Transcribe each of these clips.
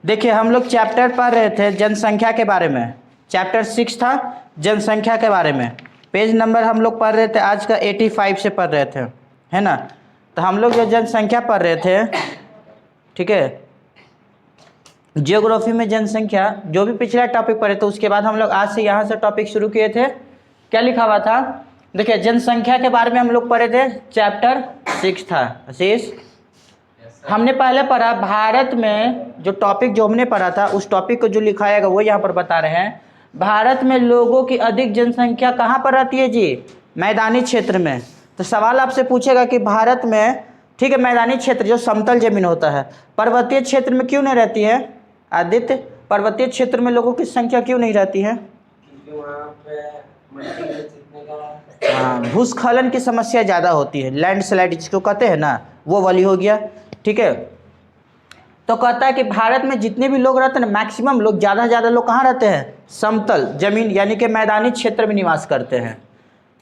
देखिए हम लोग चैप्टर पढ़ रहे थे जनसंख्या के बारे में। चैप्टर 6 था जनसंख्या के बारे में। पेज नंबर हम लोग पढ़ रहे थे आज का 85 से पढ़ रहे थे, है ना। तो हम लोग जो जनसंख्या पढ़ रहे थे, ठीक है, जियोग्राफी में जनसंख्या जो भी पिछला टॉपिक पढ़े थे उसके बाद हम लोग आज से यहाँ से टॉपिक शुरू किए थे। क्या लिखा हुआ था? देखिए जनसंख्या के बारे में हम लोग पढ़े थे, चैप्टर 6 था। आशीष, हमने पहले पढ़ा भारत में जो टॉपिक जो हमने पढ़ा था उस टॉपिक को जो लिखाएगा वो यहाँ पर बता रहे हैं। भारत में लोगों की अधिक जनसंख्या कहाँ पर रहती है जी? मैदानी क्षेत्र में। तो सवाल आपसे पूछेगा कि भारत में, ठीक है, मैदानी क्षेत्र जो समतल जमीन होता है, पर्वतीय क्षेत्र में क्यों नहीं रहती है? आदित्य, पर्वतीय क्षेत्र में लोगों की संख्या क्यों नहीं रहती है? हाँ, भूस्खलन की समस्या ज़्यादा होती है, लैंडस्लाइड जिसको कहते हैं ना, वो वाली हो गया। ठीक है, तो कहता है कि भारत में जितने भी लोग रहते हैं ना, मैक्सिमम लोग, ज़्यादा से ज़्यादा लोग कहाँ रहते हैं? समतल जमीन यानी कि मैदानी क्षेत्र में निवास करते हैं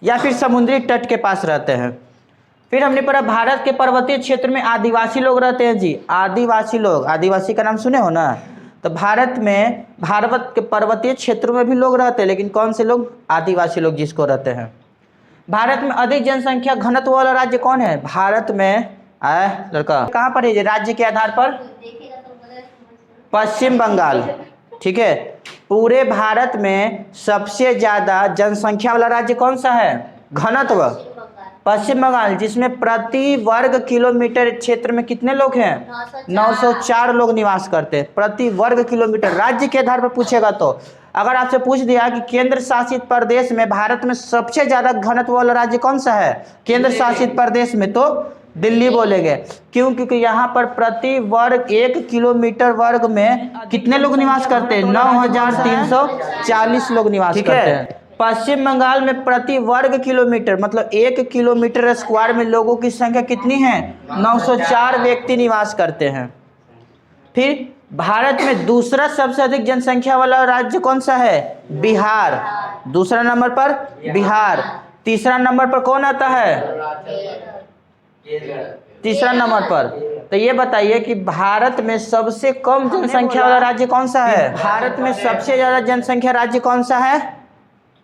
या फिर समुद्री तट के पास रहते हैं। फिर हमने पढ़ा भारत के पर्वतीय क्षेत्र में आदिवासी लोग रहते हैं जी। आदिवासी लोग, आदिवासी का नाम सुने हो ना। तो भारत के पर्वतीय क्षेत्रों में भी लोग रहते हैं, लेकिन कौन से लोग? आदिवासी लोग जिसको रहते हैं। भारत में अधिक जनसंख्या घनत्व वाला राज्य कौन है? भारत में लड़का कहाँ पर है? राज्य के आधार पर पश्चिम बंगाल। ठीक है, पूरे भारत में सबसे ज्यादा जनसंख्या वाला राज्य कौन सा है? घनत्व पश्चिम बंगाल, जिसमें प्रति वर्ग किलोमीटर क्षेत्र में कितने लोग हैं? 904 लोग निवास करते हैं प्रति वर्ग किलोमीटर। राज्य के आधार पर पूछेगा तो अगर आपसे पूछ दिया कि केंद्र शासित प्रदेश में भारत में सबसे ज्यादा घनत्व वाला राज्य कौन सा है केंद्र शासित प्रदेश में, तो दिल्ली बोलेंगे। क्यों? क्योंकि यहाँ पर प्रति वर्ग 1 किलोमीटर वर्ग में कितने लोग निवास करते हैं? 9340 लोग निवास करते हैं। पश्चिम बंगाल में प्रति वर्ग किलोमीटर मतलब 1 किलोमीटर स्क्वायर में लोगों की संख्या कितनी है? 904 व्यक्ति निवास करते हैं। फिर भारत में दूसरा सबसे अधिक जनसंख्या वाला राज्य कौन सा है? बिहार। दूसरा नंबर पर बिहार। तीसरा नंबर पर कौन आता है? तीसरा नंबर पर। तो ये बताइए कि भारत में सबसे कम जनसंख्या वाला राज्य कौन सा है? भारत में सबसे ज्यादा जनसंख्या राज्य कौन सा है?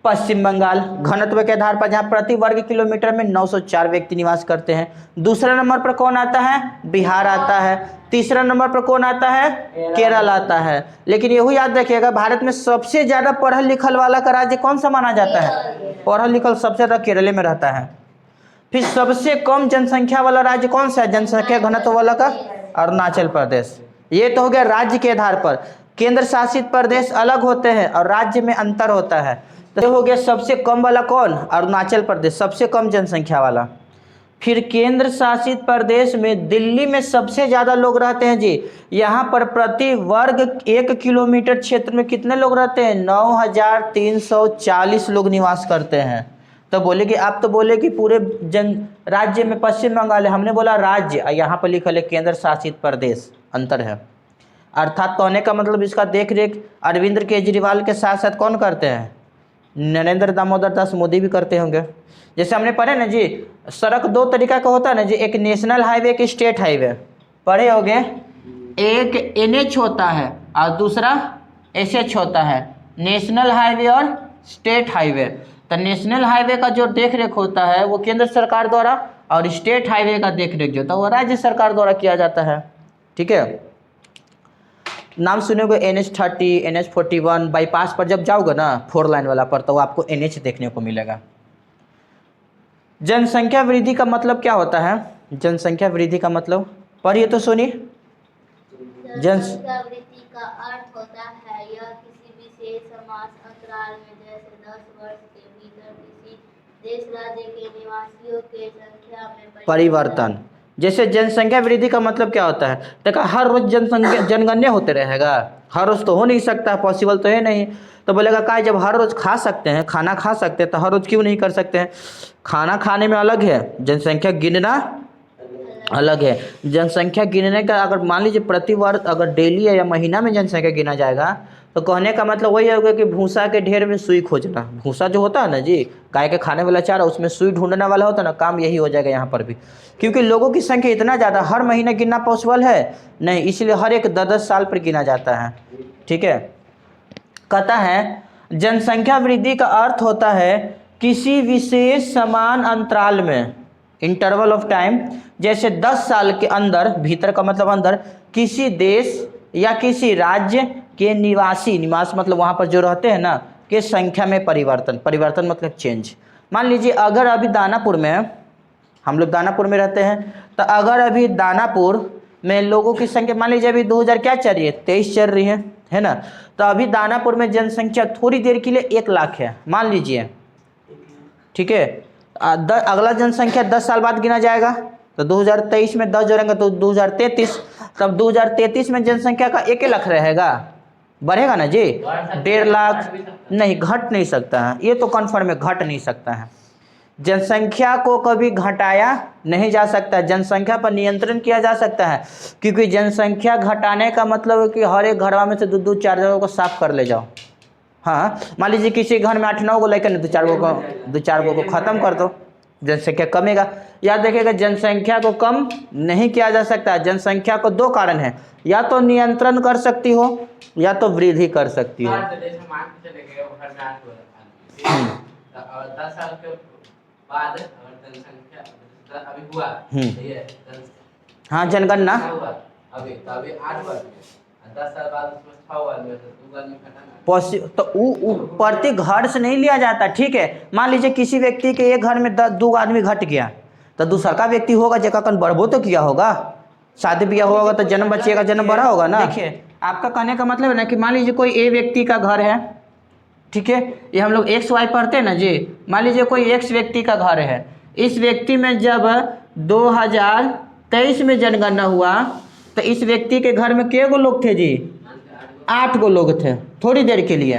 पश्चिम बंगाल, घनत्व के आधार पर, जहाँ प्रति वर्ग किलोमीटर में 904 व्यक्ति निवास करते हैं। दूसरा नंबर पर कौन आता है? बिहार आता है। तीसरा नंबर पर कौन आता है? केरल आता है। लेकिन यही याद रखिएगा, भारत में सबसे ज्यादा पढ़ल लिखल वाला का राज्य कौन सा माना जाता है? पढ़ल लिखल सबसे ज्यादा केरल में रहता है। फिर सबसे कम जनसंख्या वाला राज्य कौन सा है जनसंख्या घनत्व वाला का? अरुणाचल प्रदेश। ये तो हो गया राज्य के आधार पर। केंद्र शासित प्रदेश अलग होते हैं और राज्य में अंतर होता है। तो हो गया सबसे कम वाला कौन? अरुणाचल प्रदेश, सबसे कम जनसंख्या वाला। फिर केंद्र शासित प्रदेश में दिल्ली में सबसे ज्यादा लोग रहते हैं जी। यहाँ पर प्रति वर्ग 1 किलोमीटर क्षेत्र में कितने लोग रहते हैं? 9340 लोग निवास करते हैं। तो बोले कि आप तो बोले कि पूरे राज्य में पश्चिम बंगाल है, हमने बोला राज्य, यहाँ पर लिखा है केंद्र शासित प्रदेश, अंतर है। अर्थात कहने का मतलब इसका देख रेख अरविंद केजरीवाल के साथ साथ कौन करते हैं? नरेंद्र दामोदर दास मोदी भी करते होंगे। जैसे हमने पढ़े ना जी, सड़क 2 तरीका का होता है ना जी, एक नेशनल हाईवे, एक स्टेट हाईवे। पढ़े होंगे, एक NH होता है और दूसरा SH होता है, नेशनल हाईवे और स्टेट हाईवे। तो नेशनल हाईवे का जो देख रेख होता है वो केंद्र सरकार द्वारा, और स्टेट हाईवे का देख रेख जो होता है वो राज्य सरकार द्वारा किया जाता है। ठीक है, नाम सुनोगे NH30, NH41। बाईपास पर जब जाओगे ना 4 लाइन वाला पर, तो आपको NH देखने को मिलेगा। जनसंख्या वृद्धि का मतलब क्या होता है? जनसंख्या वृद्धि का मतलब पढ़िए तो सुनिए। जनसंख्या वृद्धि का अर्थ होता है यह किसी विशेष समाज अंतराल में, जैसे 10 वर्ष के भीतर किसी देश राज्य के निवासियों के संख्या में परिवर्तन। जैसे जनसंख्या वृद्धि का मतलब क्या होता है? देखा, हर रोज जनगणना होते रहेगा? हर रोज तो हो नहीं सकता, पॉसिबल तो है नहीं। तो बोलेगा का जब हर रोज खा सकते हैं, खाना खा सकते हैं, तो हर रोज क्यों नहीं कर सकते हैं? खाना खाने में अलग है, जनसंख्या गिनना अलग है। जनसंख्या गिनने का अगर मान लीजिए प्रति वर्ष अगर डेली या महीना में जनसंख्या गिना जाएगा तो कहने का मतलब वही होगा कि भूसा के ढेर में सुई खोजना। भूसा जो होता है ना जी, गाय के खाने वाला चारा, उसमें सुई ढूंढने वाला होता है ना, काम यही हो जाएगा यहाँ पर भी। क्योंकि लोगों की संख्या इतना ज़्यादा, हर महीने गिनना पॉसिबल है नहीं, इसलिए हर एक 10-10 साल पर गिना जाता है। ठीक है, कहता है जनसंख्या वृद्धि का अर्थ होता है किसी विशेष समान अंतराल में, इंटरवल ऑफ टाइम, जैसे 10 साल के अंदर, भीतर का मतलब अंदर, किसी देश या किसी राज्य के निवासी, निवास मतलब वहाँ पर जो रहते हैं ना, के संख्या में परिवर्तन। परिवर्तन मतलब चेंज। मान लीजिए अगर अभी दानापुर में, हम लोग दानापुर में रहते हैं, तो अगर अभी दानापुर में लोगों की संख्या, मान लीजिए अभी 2000 क्या चल रही है, 23 चल रही है ना, तो अभी दानापुर में जनसंख्या थोड़ी देर के लिए 1 लाख है मान लीजिए। ठीक है, अगला जनसंख्या 10 साल बाद गिना जाएगा, तो 2023 में 10 जोड़ेंगे तो 2033, तब 2033 में जनसंख्या का 1 लाख रहेगा, बढ़ेगा ना जी, 1.5 लाख नहीं, घट नहीं सकता है, ये तो कन्फर्म है, घट नहीं सकता है। जनसंख्या को कभी घटाया नहीं जा सकता, जनसंख्या पर नियंत्रण किया जा सकता है, क्योंकि जनसंख्या घटाने का मतलब है कि हर एक घर में से 2-4 जगहों को साफ कर ले जाओ। हाँ, मान लीजिए किसी घर में 8-9 को लेकर 2-4 को खत्म कर दो, जनसंख्या कमेगा। याद रखिएगा, जनसंख्या को कम नहीं किया जा सकता। जनसंख्या को 2 कारण है, या तो नियंत्रण कर सकती हो या तो वृद्धि कर सकती हो। 10 साल के बाद अगर जनसंख्या अभी हुआ, हाँ जनगणना हुआ अभी, तो अभी 8 हुआ, 10 साल बाद उसमें 6 हुआ, तो 2 आदमी घटा ना, तो प्रति घर से नहीं लिया जाता। ठीक है, मान लीजिए किसी व्यक्ति के एक घर में 2 आदमी घट गया, तो दूसरा का व्यक्ति होगा जेका कन बढ़बो तो किया होगा, शादी ब्याह होगा तो जन्म बच्चे का जन्म बढ़ा होगा ना। देखिए, आपका कहने का मतलब है ना कि मान लीजिए कोई ए व्यक्ति का घर है, ठीक है, ये हम लोग XY पढ़ते हैं ना जी, मान लीजिए कोई X व्यक्ति का घर है, इस व्यक्ति में जब 2023 में जनगणना हुआ तो इस व्यक्ति के घर में कितने लोग थे जी, 8 लोग थे, थोड़ी देर के लिए।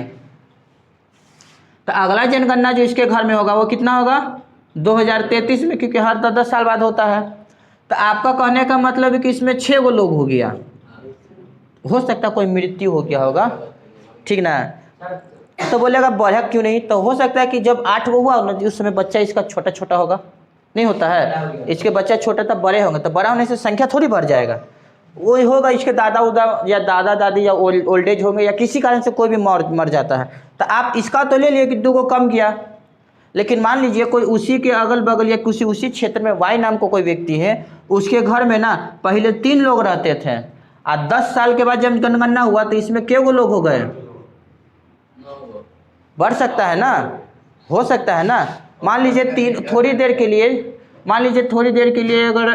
तो अगला जनगणना जो इसके घर में होगा वो कितना होगा, 2033 में, क्योंकि हर 10 साल बाद होता है। तो आपका कहने का मतलब है कि इसमें 6 लोग हो गया, हो सकता कोई मृत्यु हो गया होगा, ठीक ना। तो बोलेगा बढ़ा क्यों नहीं, तो हो सकता है कि जब 8 हुआ ना, उस समय बच्चा इसका छोटा छोटा होगा, नहीं होता है, इसके बच्चा छोटा तब बड़े होंगे, तो बड़ा होने से संख्या थोड़ी बढ़ जाएगा, वही होगा इसके दादा उदा या दादा दादी या ओल्ड एज होंगे, या किसी कारण से कोई भी मर जाता है। तो आप इसका तो ले लिए कि 2 को कम किया, लेकिन मान लीजिए कोई उसी के अगल बगल या किसी उसी क्षेत्र में Y नाम को कोई व्यक्ति है, उसके घर में ना पहले 3 लोग रहते थे, और 10 साल के बाद जब जनगणना हुआ तो इसमें कितने लोग हो गए, बढ़ सकता है ना, हो सकता है ना। मान लीजिए थोड़ी देर के लिए अगर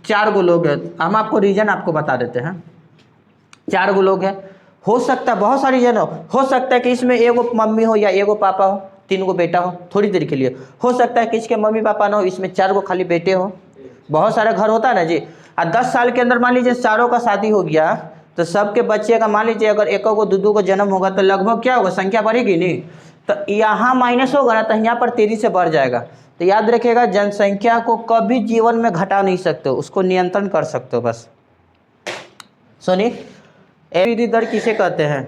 4 लोग हैं, हम आपको रीजन आपको बता देते हैं, 4 लोग हैं, हो सकता है बहुत सारी रीजन हो सकता है कि इसमें 1 मम्मी हो या 1 पापा हो, 3 बेटा हो, थोड़ी देर के लिए हो सकता है कि इसके मम्मी पापा ना हो, इसमें 4 खाली बेटे हो, बहुत सारा घर होता है ना जी। और 10 साल के अंदर मान लीजिए 4 का शादी हो गया, तो सबके बच्चे का मान लीजिए अगर 1 को 2 को जन्म होगा तो लगभग क्या होगा, संख्या बढ़ेगी नहीं, तो यहाँ माइनस होगा ना, तो यहाँ पर तेजी से बढ़ जाएगा। तो याद रखिएगा, जनसंख्या को कभी जीवन में घटा नहीं सकते हो, उसको नियंत्रण कर सकते हो बस। सुनिए, वृद्धि दर किसे कहते हैं,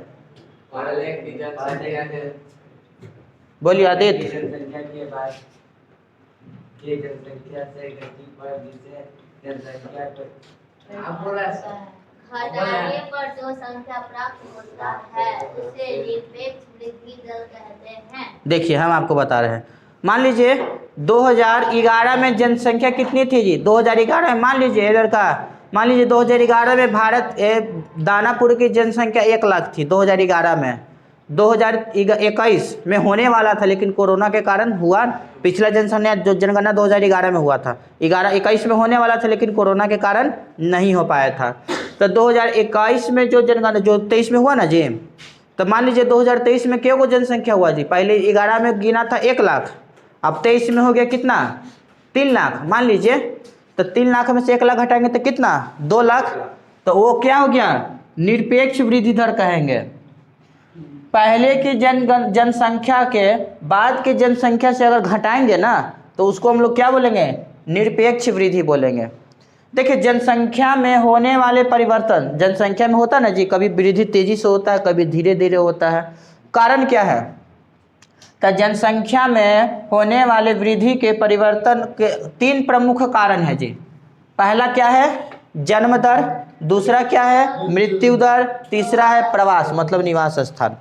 बोलिए आदित्य। जनसंख्या के बाद के जनसंख्या से गति पर जिसे जनसंख्या घटाने पर जो संख्या प्राप्त होता है उसे निरपेक्ष वृद्धि दर कहते हैं। देखिए, हम आपको बता रहे हैं, मान लीजिए 2011 में जनसंख्या कितनी थी जी, 2011 में मान लीजिए लड़का, मान लीजिए 2011 में भारत दानापुर की जनसंख्या 1 लाख थी 2011 में। 2021 में होने वाला था, लेकिन कोरोना के कारण हुआ, पिछला जनगणना 2011 में हुआ था, 21 में होने वाला था, लेकिन कोरोना के कारण नहीं हो पाया था। तो 2021 में जो जनगणना जो 23 में हुआ ना जी, तो मान लीजिए 2023 में क्या जनसंख्या हुआ जी, पहले 11 में गिना था 1 लाख, अब 23 में हो गया कितना, 3 लाख मान लीजिए। तो 3 लाख में से 1 लाख घटाएंगे तो कितना, 2 लाख। तो वो क्या हो गया, निरपेक्ष वृद्धि दर कहेंगे। पहले की जनसंख्या के बाद की जनसंख्या से अगर घटाएंगे ना, तो उसको हम लोग क्या बोलेंगे, निरपेक्ष वृद्धि बोलेंगे। देखिए जनसंख्या में होने वाले परिवर्तन, जनसंख्या में होता है ना जी, कभी वृद्धि तेजी से होता है, कभी धीरे धीरे होता है। कारण क्या है? तो जनसंख्या में होने वाले वृद्धि के परिवर्तन के 3 प्रमुख कारण है जी। पहला क्या है? जन्म दर। दूसरा क्या है? मृत्यु दर। तीसरा है प्रवास, मतलब निवास स्थान।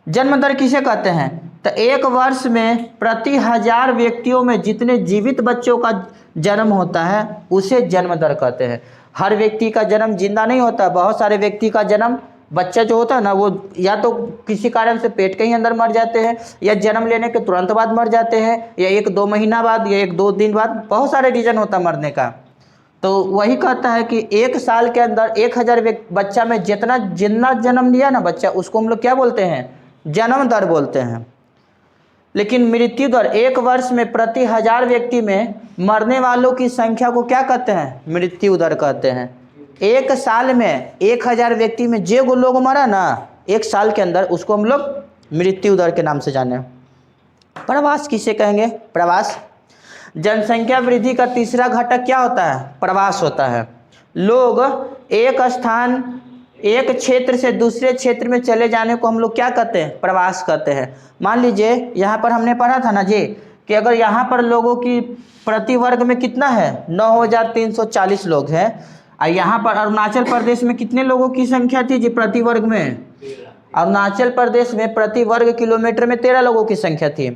जन्म दर किसे कहते हैं? तो एक वर्ष में प्रति 1000 व्यक्तियों में जितने जीवित बच्चों का जन्म होता है उसे जन्म दर कहते हैं। हर व्यक्ति का जन्म जिंदा नहीं होता, बहुत सारे व्यक्ति का जन्म, बच्चा जो होता है ना वो या तो किसी कारण से पेट के ही अंदर मर जाते हैं, या जन्म लेने के तुरंत बाद मर जाते हैं, या 1-2 महीना बाद, या 1-2 दिन बाद, बहुत सारे रीजन होता है मरने का। तो वही कहता है कि 1 साल के अंदर 1000 बच्चा में जितना जन्म लिया ना बच्चा, उसको हम लोग क्या बोलते हैं? जन्म दर बोलते हैं। लेकिन मृत्यु दर, 1 वर्ष में प्रति 1000 व्यक्ति में मरने वालों की संख्या को क्या कहते हैं? मृत्यु दर कहते हैं। 1 साल में 1000 व्यक्ति में जो लोग मरा ना 1 साल के अंदर, उसको हम लोग मृत्यु दर के नाम से जाने। प्रवास किसे कहेंगे? प्रवास। जनसंख्या वृद्धि का तीसरा घटक क्या होता है? प्रवास होता है। लोग एक स्थान, एक क्षेत्र से दूसरे क्षेत्र में चले जाने को हम लोग क्या कहते हैं? प्रवास कहते हैं। मान लीजिए यहाँ पर हमने पढ़ा था ना जी कि अगर यहाँ पर लोगों की प्रति वर्ग में कितना है? 9340 लोग हैं। और यहाँ पर अरुणाचल प्रदेश में कितने लोगों की संख्या थी जी प्रति वर्ग में? अरुणाचल प्रदेश में प्रति वर्ग किलोमीटर में 13 लोगों की संख्या थी।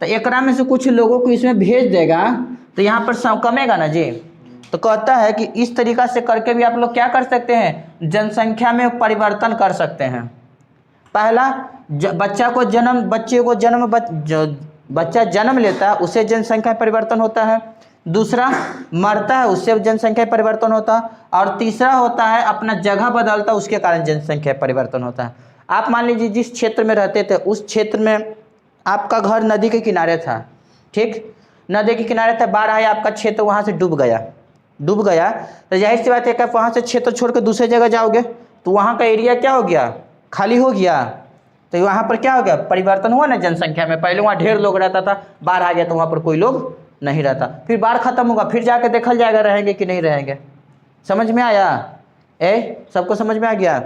तो एकरा में से कुछ लोगों को इसमें भेज देगा तो यहाँ पर कमेगा ना जी। तो कहता है कि इस तरीक़ा से करके भी आप लोग क्या कर सकते हैं? जनसंख्या में परिवर्तन कर सकते हैं। पहला, बच्चा जन्म लेता है उससे जनसंख्या परिवर्तन होता है। दूसरा, मरता है उससे जनसंख्या परिवर्तन होता है। और तीसरा होता है अपना जगह बदलता है, उसके कारण जनसंख्या परिवर्तन होता है। आप मान लीजिए जिस क्षेत्र में रहते थे उस क्षेत्र में आपका घर नदी के किनारे था, ठीक? नदी के किनारे था, बाढ़ आया, आपका क्षेत्र वहाँ से डूब गया। तो जाहिर सी बात है कि आप वहाँ से क्षेत्र छोड़ कर दूसरे जगह जाओगे तो वहाँ का एरिया क्या हो गया? खाली हो गया। तो वहाँ पर क्या हो गया? परिवर्तन हुआ ना जनसंख्या में। पहले वहाँ ढेर लोग रहता था, बाढ़ आ गया तो वहाँ पर कोई लोग नहीं रहता। फिर बाढ़ खत्म होगा, फिर जाके देखल जाएगा रहेंगे कि नहीं रहेंगे। समझ में आया? सबको समझ में आ गया?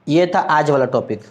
ये था आज वाला टॉपिक।